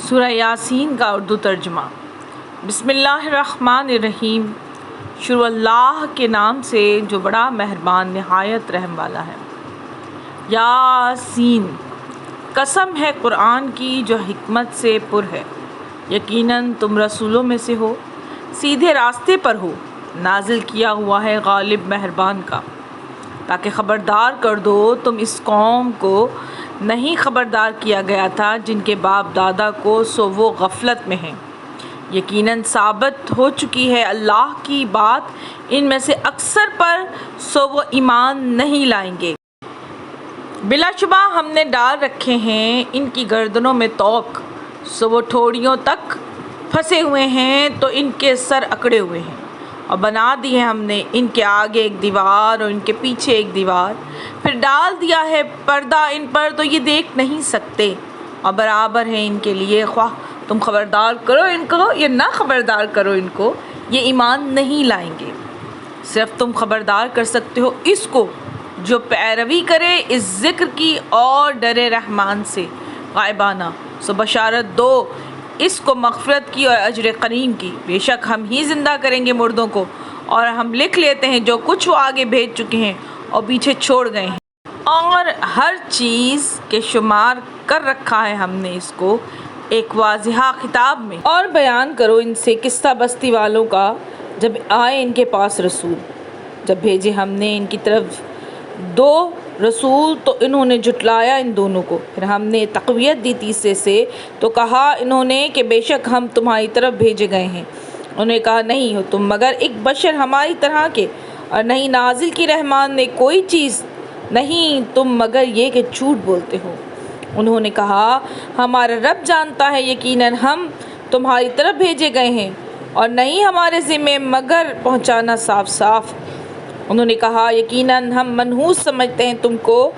سورہ یاسین کا اردو ترجمہ۔ بسم اللہ الرحمن الرحیم۔ شروع اللہ کے نام سے جو بڑا مہربان نہایت رحم والا ہے۔ یاسین، قسم ہے قرآن کی جو حکمت سے پر ہے، یقیناً تم رسولوں میں سے ہو، سیدھے راستے پر ہو، نازل کیا ہوا ہے غالب مہربان کا، تاکہ خبردار کر دو تم اس قوم کو نہیں خبردار کیا گیا تھا جن کے باپ دادا کو سو وہ غفلت میں ہیں۔ یقیناً ثابت ہو چکی ہے اللہ کی بات ان میں سے اکثر پر، سو وہ ایمان نہیں لائیں گے۔ بلا شبہ ہم نے ڈال رکھے ہیں ان کی گردنوں میں طوق، سو وہ ٹھوڑیوں تک پھنسے ہوئے ہیں تو ان کے سر اکڑے ہوئے ہیں، اور بنا دی ہے ہم نے ان کے آگے ایک دیوار اور ان کے پیچھے ایک دیوار، پھر ڈال دیا ہے پردہ ان پر تو یہ دیکھ نہیں سکتے، اور برابر ہے ان کے لیے خواہ تم خبردار کرو ان کو یا نہ خبردار کرو ان کو، یہ ایمان نہیں لائیں گے۔ صرف تم خبردار کر سکتے ہو اس کو جو پیروی کرے اس ذکر کی اور ڈرے رحمان سے غائبانہ، سو بشارت دو اس کو مغفرت کی اور اجر کریم کی۔ بے شک ہم ہی زندہ کریں گے مردوں کو، اور ہم لکھ لیتے ہیں جو کچھ وہ آگے بھیج چکے ہیں اور پیچھے چھوڑ گئے ہیں، اور ہر چیز کے شمار کر رکھا ہے ہم نے اس کو ایک واضح خطاب میں۔ اور بیان کرو ان سے قصہ بستی والوں کا جب آئے ان کے پاس رسول، جب بھیجے ہم نے ان کی طرف دو رسول تو انہوں نے جھٹلایا ان دونوں کو، پھر ہم نے تقویت دی تیسرے سے تو کہا انہوں نے کہ بے شک ہم تمہاری طرف بھیجے گئے ہیں۔ انہوں نے کہا نہیں ہو تم مگر ایک بشر ہماری طرح کے، اور نہیں نازل کی رحمان نے کوئی چیز، نہیں تم مگر یہ کہ جھوٹ بولتے ہو۔ انہوں نے کہا ہمارا رب جانتا ہے یقیناً ہم تمہاری طرف بھیجے گئے ہیں، اور نہیں ہمارے ذمے مگر پہنچانا صاف صاف۔ انہوں نے کہا یقیناً ہم منحوس سمجھتے ہیں تم کو،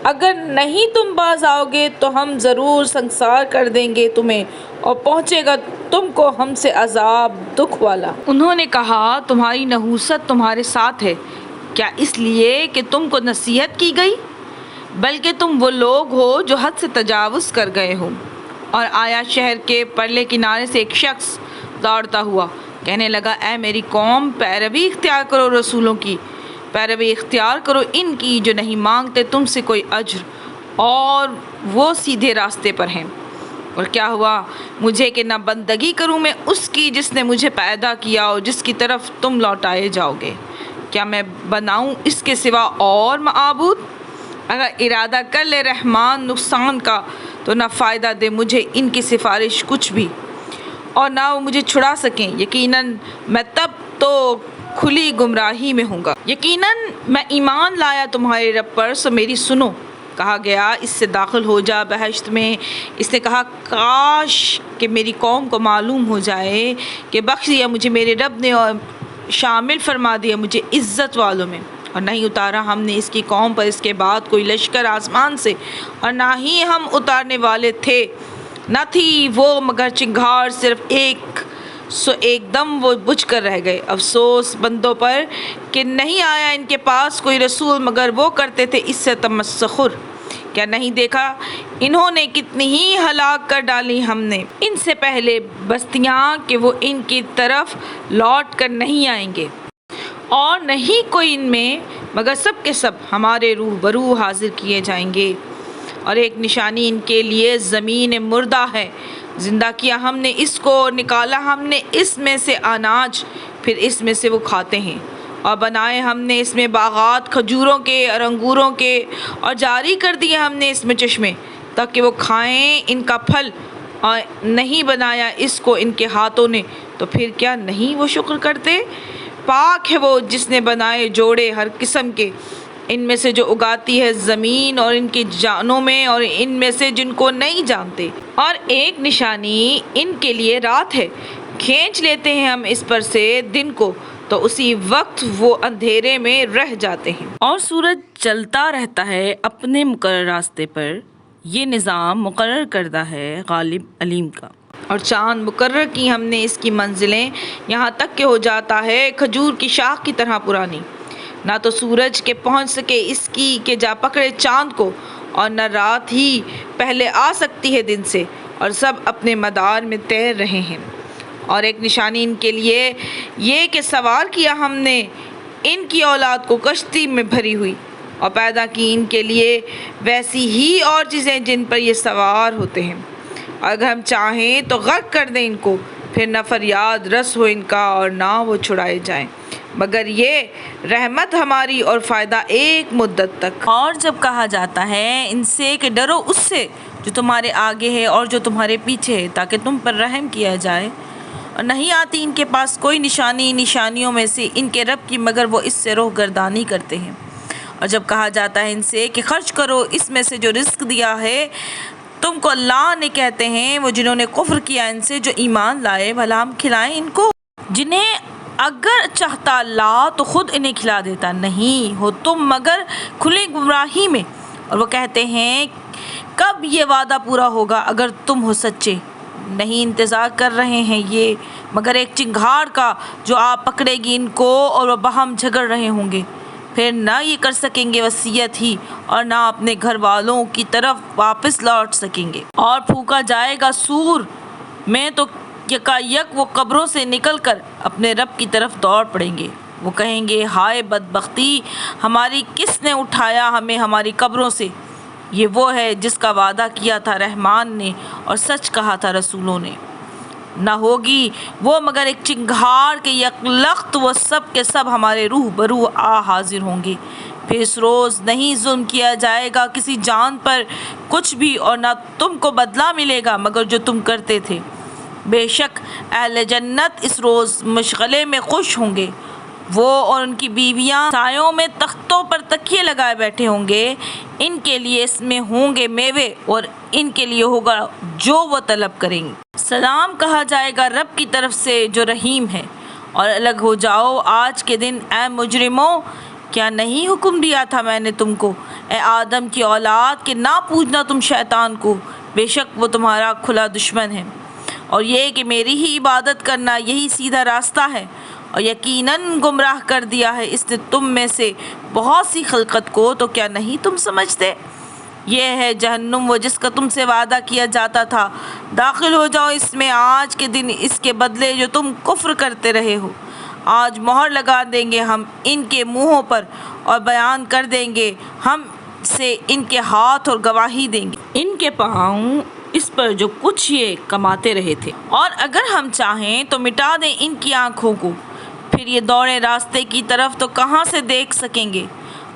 اگر نہیں تم باز آؤ گے تو ہم ضرور سنگسار کر دیں گے تمہیں، اور پہنچے گا تم کو ہم سے عذاب دکھ والا۔ انہوں نے کہا تمہاری نحوست تمہارے ساتھ ہے کیا اس لیے کہ تم کو نصیحت کی گئی؟ بلکہ تم وہ لوگ ہو جو حد سے تجاوز کر گئے ہو۔ اور آیا شہر کے پرلے کنارے سے ایک شخص دوڑتا ہوا، کہنے لگا اے میری قوم، پیروی اختیار کرو رسولوں کی، پیروی اختیار کرو ان کی جو نہیں مانگتے تم سے کوئی اجر، اور وہ سیدھے راستے پر ہیں۔ اور کیا ہوا مجھے کہ نہ بندگی کروں میں اس کی جس نے مجھے پیدا کیا اور جس کی طرف تم لوٹائے جاؤ گے؟ کیا میں بناؤں اس کے سوا اور معبود؟ اگر ارادہ کر لے رحمان نقصان کا تو نہ فائدہ دے مجھے ان کی سفارش کچھ بھی، اور نہ وہ مجھے چھڑا سکیں، یقیناً میں تب تو کھلی گمراہی میں ہوں گا۔ یقیناً میں ایمان لایا تمہارے رب پر، سو میری سنو۔ کہا گیا اس سے داخل ہو جا بہشت میں۔ اس نے کہا کاش کہ میری قوم کو معلوم ہو جائے کہ بخش دیا مجھے میرے رب نے اور شامل فرما دیا مجھے عزت والوں میں، اور نہیں اتارا ہم نے اس کی قوم پر اس کے بعد کوئی لشکر آسمان سے، اور نہ ہی ہم اتارنے والے تھے، نہ تھی وہ مگر چنگھار صرف ایک، سو ایک دم وہ بجھ کر رہ گئے۔ افسوس بندوں پر کہ نہیں آیا ان کے پاس کوئی رسول مگر وہ کرتے تھے اس سے تمسخر۔ کیا نہیں دیکھا انہوں نے کتنی ہی ہلاک کر ڈالی ہم نے ان سے پہلے بستیاں کہ وہ ان کی طرف لوٹ کر نہیں آئیں گے، اور نہیں کوئی ان میں مگر سب کے سب ہمارے روح برو حاضر کیے جائیں گے۔ اور ایک نشانی ان کے لیے زمین مردہ ہے، زندہ کیا ہم نے اس کو، نکالا ہم نے اس میں سے اناج، پھر اس میں سے وہ کھاتے ہیں، اور بنائے ہم نے اس میں باغات کھجوروں کے اور انگوروں کے، اور جاری کر دیے ہم نے اس میں چشمے تاکہ وہ کھائیں ان کا پھل، اور نہیں بنایا اس کو ان کے ہاتھوں نے تو پھر کیا نہیں وہ شکر کرتے؟ پاک ہے وہ جس نے بنائے جوڑے ہر قسم کے، ان میں سے جو اگاتی ہے زمین اور ان کی جانوں میں، اور ان میں سے جن کو نہیں جانتے۔ اور ایک نشانی ان کے لیے رات ہے، کھینچ لیتے ہیں ہم اس پر سے دن کو تو اسی وقت وہ اندھیرے میں رہ جاتے ہیں، اور سورج چلتا رہتا ہے اپنے مقرر راستے پر۔ یہ نظام مقرر کردہ ہے غالب علیم کا۔ اور چاند مقرر کی ہم نے اس کی منزلیں، یہاں تک کہ ہو جاتا ہے کھجور کی شاخ کی طرح پرانی، نہ تو سورج کے پہنچ سکے اس کی کہ جا پکڑے چاند کو، اور نہ رات ہی پہلے آ سکتی ہے دن سے، اور سب اپنے مدار میں تیر رہے ہیں۔ اور ایک نشانی ان کے لیے یہ کہ سوار کیا ہم نے ان کی اولاد کو کشتی میں بھری ہوئی، اور پیدا کی ان کے لیے ویسی ہی اور چیزیں جن پر یہ سوار ہوتے ہیں۔ اگر ہم چاہیں تو غرق کر دیں ان کو، پھر نہ فریاد رس ہو ان کا اور نہ وہ چھڑائے جائیں، مگر یہ رحمت ہماری اور فائدہ ایک مدت تک۔ اور جب کہا جاتا ہے ان سے کہ ڈرو اس سے جو تمہارے آگے ہے اور جو تمہارے پیچھے ہے، تاکہ تم پر رحم کیا جائے، اور نہیں آتی ان کے پاس کوئی نشانی نشانیوں میں سے ان کے رب کی مگر وہ اس سے روح گردانی کرتے ہیں۔ اور جب کہا جاتا ہے ان سے کہ خرچ کرو اس میں سے جو رزق دیا ہے تم کو، اللہ نے کہتے ہیں وہ جنہوں نے کفر کیا ان سے جو ایمان لائے، بھلا ہم کھلائیں ان کو جنہیں اگر چاہتا اللہ تو خود انہیں کھلا دیتا، نہیں ہو تم مگر کھلی گمراہی میں۔ اور وہ کہتے ہیں کب یہ وعدہ پورا ہوگا اگر تم ہو سچے، نہیں انتظار کر رہے ہیں یہ مگر ایک چنگھاڑ کا جو آپ پکڑے گی ان کو، اور وہ باہم جھگڑ رہے ہوں گے، پھر نہ یہ کر سکیں گے وصیت ہی اور نہ اپنے گھر والوں کی طرف واپس لوٹ سکیں گے۔ اور پھونکا جائے گا سور میں تو یکایک وہ قبروں سے نکل کر اپنے رب کی طرف دوڑ پڑیں گے۔ وہ کہیں گے ہائے بدبختی ہماری، کس نے اٹھایا ہمیں ہماری قبروں سے؟ یہ وہ ہے جس کا وعدہ کیا تھا رحمان نے اور سچ کہا تھا رسولوں نے۔ نہ ہوگی وہ مگر ایک چنگھاڑ کے یکلخت، وہ سب کے سب ہمارے روح برو آ حاضر ہوں گے۔ پھر اس روز نہیں ظلم کیا جائے گا کسی جان پر کچھ بھی، اور نہ تم کو بدلہ ملے گا مگر جو تم کرتے تھے۔ بے شک اہل جنت اس روز مشغلے میں خوش ہوں گے، وہ اور ان کی بیویاں سایوں میں تختوں پر تکیے لگائے بیٹھے ہوں گے، ان کے لیے اس میں ہوں گے میوے اور ان کے لیے ہوگا جو وہ طلب کریں گے۔ سلام کہا جائے گا رب کی طرف سے جو رحیم ہے، اور الگ ہو جاؤ آج کے دن اے مجرموں، کیا نہیں حکم دیا تھا میں نے تم کو اے آدم کی اولاد کہ نہ پوجنا تم شیطان کو، بے شک وہ تمہارا کھلا دشمن ہے، اور یہ کہ میری ہی عبادت کرنا یہی سیدھا راستہ ہے، اور یقیناً گمراہ کر دیا ہے اس نے تم میں سے بہت سی خلقت کو، تو کیا نہیں تم سمجھتے؟ یہ ہے جہنم وہ جس کا تم سے وعدہ کیا جاتا تھا، داخل ہو جاؤ اس میں آج کے دن اس کے بدلے جو تم کفر کرتے رہے ہو۔ آج مہر لگا دیں گے ہم ان کے منہوں پر اور بیان کر دیں گے ہم سے ان کے ہاتھ، اور گواہی دیں گے ان کے پاؤں اس پر جو کچھ یہ کماتے رہے تھے۔ اور اگر ہم چاہیں تو مٹا دیں ان کی آنکھوں کو، پھر یہ دوڑے راستے کی طرف تو کہاں سے دیکھ سکیں گے،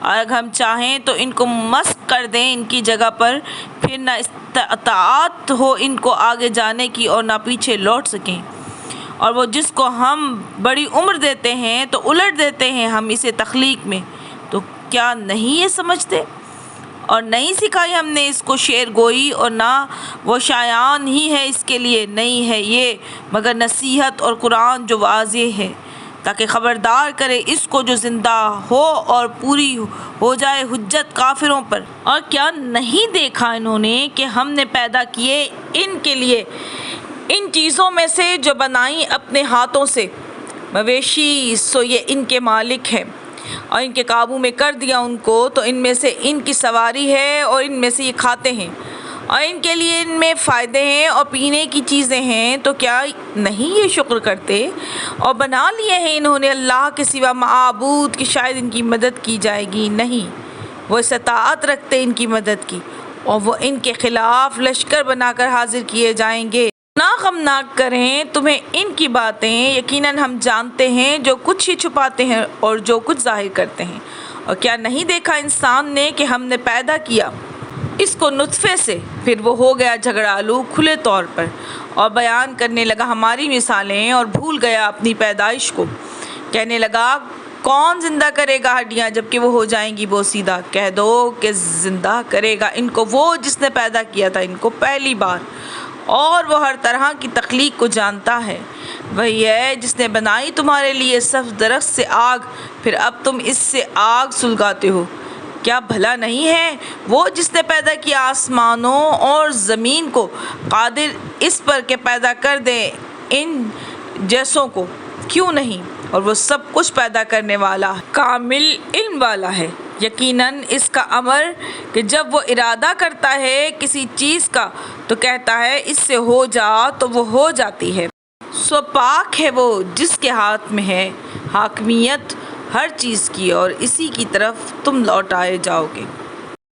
اور اگر ہم چاہیں تو ان کو مسخ کر دیں ان کی جگہ پر، پھر نہ استطاعت ہو ان کو آگے جانے کی اور نہ پیچھے لوٹ سکیں۔ اور وہ جس کو ہم بڑی عمر دیتے ہیں تو الٹ دیتے ہیں ہم اسے تخلیق میں، تو کیا نہیں یہ سمجھتے؟ اور نہیں سکھائی ہم نے اس کو شعر گوئی، اور نہ وہ شایان ہی ہے اس کے لیے، نہیں ہے یہ مگر نصیحت اور قرآن جو واضح ہے، تاکہ خبردار کرے اس کو جو زندہ ہو اور پوری ہو جائے حجت کافروں پر۔ اور کیا نہیں دیکھا انہوں نے کہ ہم نے پیدا کیے ان کے لیے ان چیزوں میں سے جو بنائیں اپنے ہاتھوں سے، مویشی سو یہ ان کے مالک ہیں، اور ان کے قابو میں کر دیا ان کو، تو ان میں سے ان کی سواری ہے اور ان میں سے یہ کھاتے ہیں، اور ان کے لیے ان میں فائدے ہیں اور پینے کی چیزیں ہیں، تو کیا نہیں یہ شکر کرتے؟ اور بنا لیے ہیں انہوں نے اللہ کے سوا معبود کہ شاید ان کی مدد کی جائے گی، نہیں وہ استطاعت رکھتے ان کی مدد کی، اور وہ ان کے خلاف لشکر بنا کر حاضر کیے جائیں گے۔ نہ غمناک کریں تمہیں ان کی باتیں، یقیناً ہم جانتے ہیں جو کچھ ہی چھپاتے ہیں اور جو کچھ ظاہر کرتے ہیں۔ اور کیا نہیں دیکھا انسان نے کہ ہم نے پیدا کیا اس کو نطفے سے، پھر وہ ہو گیا جھگڑالو کھلے طور پر، اور بیان کرنے لگا ہماری مثالیں، اور بھول گیا اپنی پیدائش کو، کہنے لگا کون زندہ کرے گا ہڈیاں جبکہ وہ ہو جائیں گی بوسیدہ؟ کہہ دو کہ زندہ کرے گا ان کو وہ جس نے پیدا کیا تھا ان کو پہلی بار، اور وہ ہر طرح کی تخلیق کو جانتا ہے۔ وہی ہے جس نے بنائی تمہارے لیے سبز درخت سے آگ، پھر اب تم اس سے آگ سلگاتے ہو۔ کیا بھلا نہیں ہے وہ جس نے پیدا کیا آسمانوں اور زمین کو، قادر اس پر کہ پیدا کر دے ان جیسوں کو؟ کیوں نہیں؟ اور وہ سب کچھ پیدا کرنے والا کامل علم والا ہے۔ یقیناً اس کا امر کہ جب وہ ارادہ کرتا ہے کسی چیز کا تو کہتا ہے اس سے ہو جا تو وہ ہو جاتی ہے۔ سو پاک ہے وہ جس کے ہاتھ میں ہے حاکمیت ہر چیز کی اور اسی کی طرف تم لوٹائے جاؤ گے۔